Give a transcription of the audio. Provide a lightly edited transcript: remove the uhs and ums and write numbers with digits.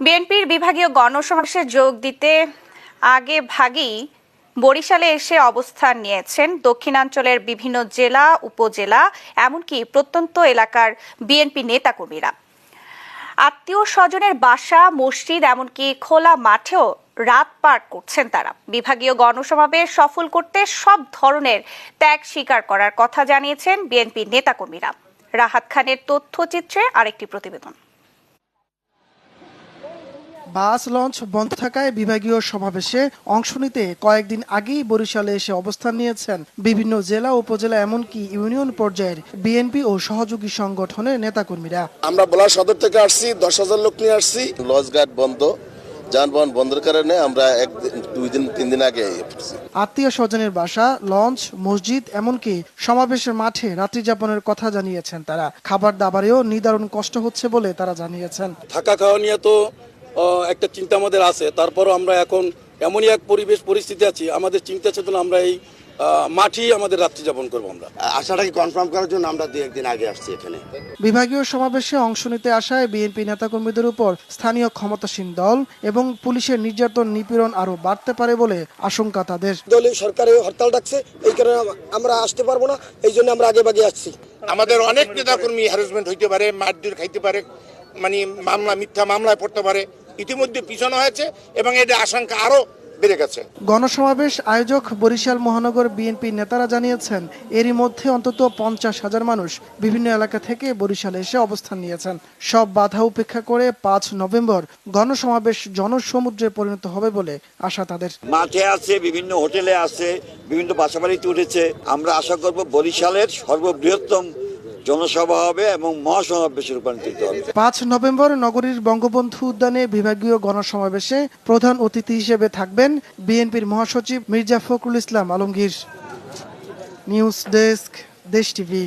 বিএনপির বিভাগীয় গণসমাবেশে যোগ দিতে আগে ভাগেই বরিশালে এসে অবস্থান নিয়েছেন দক্ষিণাঞ্চলের বিভিন্ন জেলা, উপজেলা, এমনকি প্রত্যন্ত এলাকার বিএনপি নেতাকর্মীরা। আত্মীয় স্বজনের বাসা, মসজিদ, এমনকি খোলা মাঠেও রাত পার করছেন তারা। বিভাগীয় গণসমাবেশ সফল করতে সব ধরনের ত্যাগ স্বীকার করার কথা জানিয়েছেন বিএনপি নেতাকর্মীরা। রাহাত খানের তথ্যচিত্রে আরেকটি প্রতিবেদন। বাস লঞ্চ বন্ধ থাকায় বিভাগীয় সমাবেশে অংশ নিতে কয়েকদিন আগেই বরিশালে এসে অবস্থান নিয়েছেন বিভিন্ন জেলা, উপজেলা, এমনকি ইউনিয়ন পর্যায়ের বিএনপি ও সহযোগী সংগঠনের নেতাকর্মীরা। আমরা বলার সদর থেকে আসছি, 10,000 লোক নিয়ে আসছি। লঞ্চঘাট বন্ধ, যানবাহন বন্ধের কারণে আমরা 2-3 দিন আগে এসেছি। আত্মীয় স্বজনের বাসা, লঞ্চ, মসজিদ, এমনকি সমাবেশের মাঠে রাত্রি যাপনের কথা জানিয়েছেন তারা। খাবার দাবারেও নিদারুণ কষ্ট হচ্ছে বলে তারা জানিয়েছেন। থাকা খাওয়া নিয়ে তো একটা চিন্তা আমাদের আছে, তারপরও আমরা এখন এমনই এক পরিস্থিতি আছি, আমাদের চিন্তা চেতনা আমরা এই মাঠেই আমাদের রাত্রি যাপন করবো। আমরা আশাটাকে কনফার্ম করার জন্য আমরা 2-1 দিন আগে আসছি এখানে। বিভাগীয় সমাবেশে অংশ নিতে আসায় বিএনপি নেতাকর্মীদের উপর স্থানীয় ক্ষমতাসীন দল এবং পুলিশের নির্যাতন, নিপীড়ন আরো বাড়তে পারে বলে আশঙ্কা তাদের। দলীয় সরকারে হরতাল ডাকছে, এই কারণে আমরা আসতে পারবো না, এই জন্য আমরা আগে ভাগে আসছি। আমাদের অনেক নেতাকর্মী হ্যারাসমেন্ট হইতে পারে, মারধর খাইতে পারে, মানে মিথ্যা মামলায় পড়তে পারে। ইতিমধ্যে পিছানো হয়েছে এবং এটা আশঙ্কা আরো বেড়ে গেছে। গণসমাবেশ আয়োজক বরিশাল মহানগর বিএনপি নেতারা জানিয়েছেন, এরই মধ্যে অন্তত 50,000 মানুষ বিভিন্ন এলাকা থেকে বরিশালে এসে অবস্থান নিয়েছেন। সব বাধা উপেক্ষা করে 5 নভেম্বর গণসমাবেশ জনসমুদ্রে পরিণত হবে বলে আশা তাদের। মাঠে আছে, বিভিন্ন হোটেলে আছে, বিভিন্ন বাসাবাড়িতে উঠেছে। আমরা আশা করব বরিশালের সর্ববৃহত্তম জনসভা হবে এবং মহাসমাবেশে রূপান্তরিত হবে। 5 নভেম্বর নগরীর বঙ্গবন্ধু উদ্যানে বিভাগীয় গণসমাবেশে প্রধান অতিথি হিসেবে থাকবেন বিএনপির মহাসচিব মির্জা ফখরুল ইসলাম আলমগীর। নিউজ ডেস্ক, দেশ টিভি।